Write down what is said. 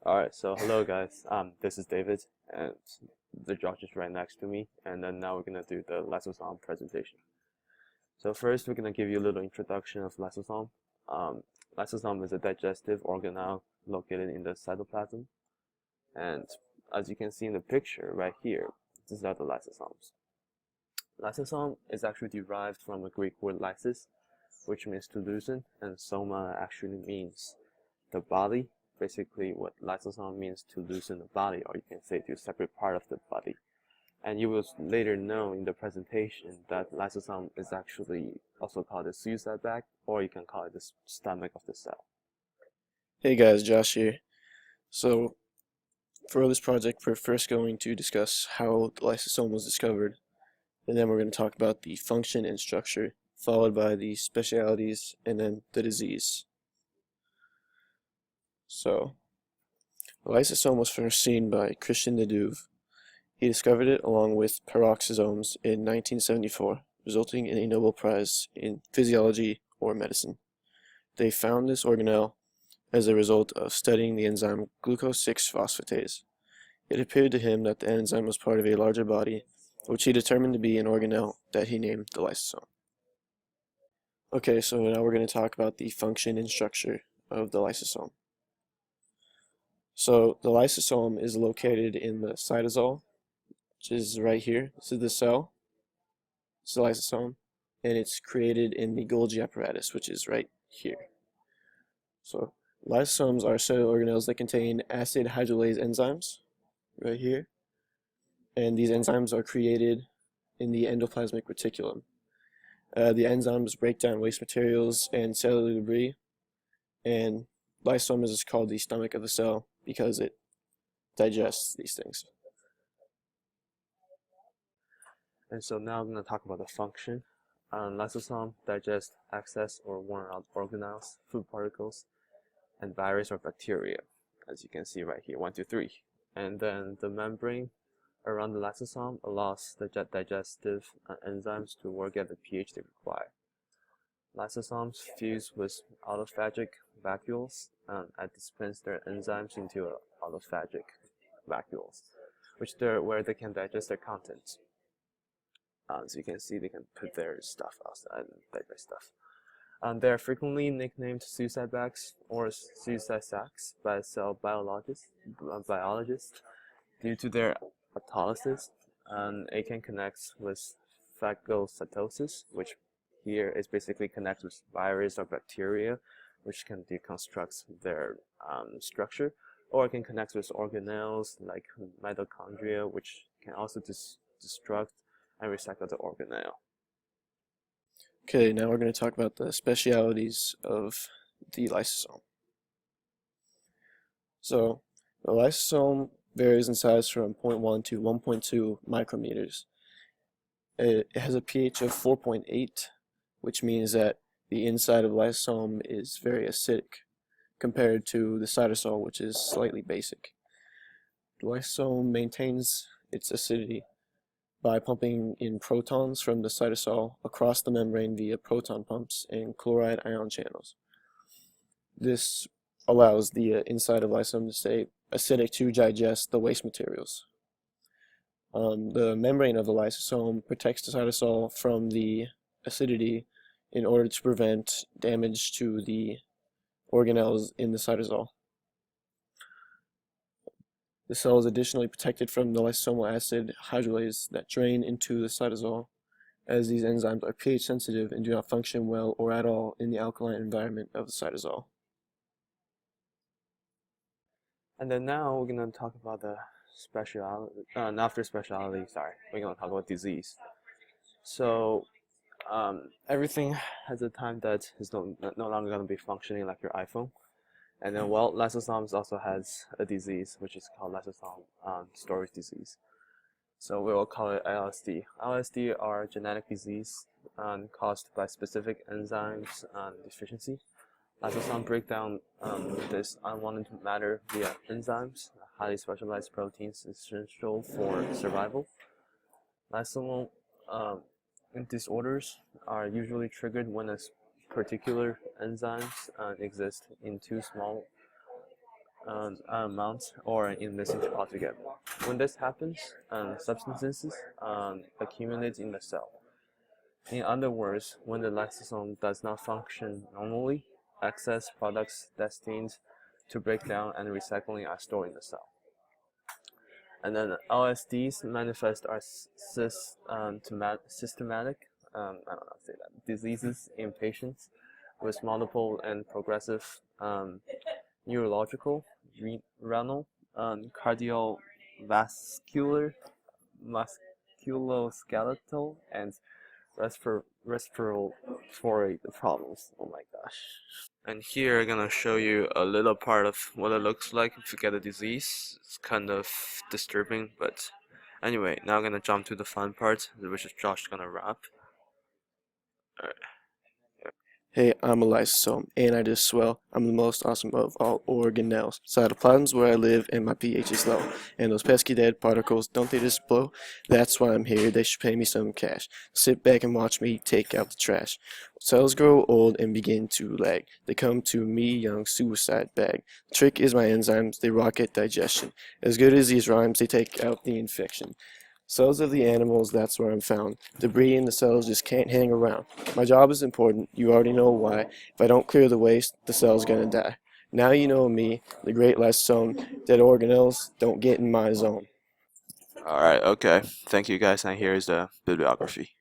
Alright, so hello guys. This is David, and the Josh is right next to me, and then now we're gonna do the lysosome presentation. So first, we're gonna give you a little introduction of lysosome. Um, Lysosome is a digestive organelle located in the cytoplasm, and as you can see in the picture right here, these are the lysosomes. Lysosome is actually derived from the Greek word lysis, which means to loosen, and soma actually means the body. Basically, what lysosome means to loosen the body, or you can say to separate part of the body. And you will later know in the presentation that lysosome is actually also called the suicide bag, or you can call it the stomach of the cell. Hey guys, Josh here. So, for this project, we're first going to discuss how the lysosome was discovered, and then we're going to talk about the function and structure, followed by the specialities, and then the disease. So, the lysosome was first seen by Christian Leduc. He discovered it along with peroxisomes in 1974, resulting in a Nobel Prize in physiology or medicine. They found this organelle as a result of studying the enzyme glucose 6-phosphatase. It appeared to him that the enzyme was part of a larger body, which he determined to be an organelle that he named the lysosome. Okay, so now we're going to talk about the function and structure of the lysosome. So the lysosome is located in the cytosol, which is right here. This is the cell. It's the lysosome, and it's created in the Golgi apparatus, which is right here. So lysosomes are cellular organelles that contain acid hydrolase enzymes, right here. And these enzymes are created in the endoplasmic reticulum. The enzymes break down waste materials and cellular debris, and lysosome is called the stomach of the cell because it digests these things. And so now I'm going to talk about the function. Lysosome digests excess or worn out organelles, food particles, and virus or bacteria, as you can see right here, 1, 2, 3. And then the membrane around the lysosome allows the digestive enzymes to work at the pH they require. Lysosomes fuse with autophagic vacuoles and dispense their enzymes into autophagic vacuoles, where they can digest their contents. So you can see they can put their stuff outside and digest stuff. They are frequently nicknamed suicide bags or suicide sacs by cell biologists due to their autolysis, and it can connect with phagocytosis, which here is basically connects with virus or bacteria, which can deconstruct their structure, or it can connect with organelles like mitochondria, which can also destruct and recycle the organelle. Okay, now we're going to talk about the specialities of the lysosome. So, the lysosome varies in size from 0.1 to 1.2 micrometers. It has a pH of 4.8, which means that the inside of the lysosome is very acidic compared to the cytosol, which is slightly basic. The lysosome maintains its acidity by pumping in protons from the cytosol across the membrane via proton pumps and chloride ion channels. This allows the inside of lysosome to stay acidic to digest the waste materials. The membrane of the lysosome protects the cytosol from the acidity in order to prevent damage to the organelles in the cytosol. The cell is additionally protected from the lysosomal acid hydrolase that drain into the cytosol, as these enzymes are pH sensitive and do not function well or at all in the alkaline environment of the cytosol. And then now we're going to talk about the speciality, after speciality, we're going to talk about disease. So everything has a time that is no longer going to be functioning like your iPhone. And then, well, lysosomes also has a disease, which is called lysosome storage disease. So we will call it LSD. LSD are genetic disease caused by specific enzymes deficiency. Lysosome break down this unwanted matter via enzymes, highly specialized proteins essential for survival. Lysosomal disorders are usually triggered when a particular enzymes exist in too small amount or in missing spot together. When this happens, substances accumulate in the cell. In other words, when the lysosome does not function normally, excess products destined to break down and recycling are stored in the cell. And then LSDs manifest as systematic, I don't know how to say that, diseases in patients with multiple and progressive neurological, renal, cardiovascular, musculoskeletal, and respiratory problems. Oh my gosh. And here I'm gonna show you a little part of what it looks like if you get a disease. It's kind of disturbing, but anyway, now I'm gonna jump to the fun part, which is Josh gonna rap. Alright. Hey, I'm a lysosome, and I just swell. I'm the most awesome of all organelles. Cytoplasm's where I live, and my pH is low. And those pesky dead particles, don't they just blow? That's why I'm here. They should pay me some cash. Sit back and watch me take out the trash. Cells grow old and begin to lag. They come to me, young suicide bag. The trick is my enzymes. They rocket digestion. As good as these rhymes, they take out the infection. Cells of the animals, that's where I'm found. Debris in the cells just can't hang around. My job is important, you already know why. If I don't clear the waste, the cell's gonna die. Now you know me, the great lysosome. Dead organelles don't get in my zone. Alright, okay. Thank you guys, and here's the bibliography.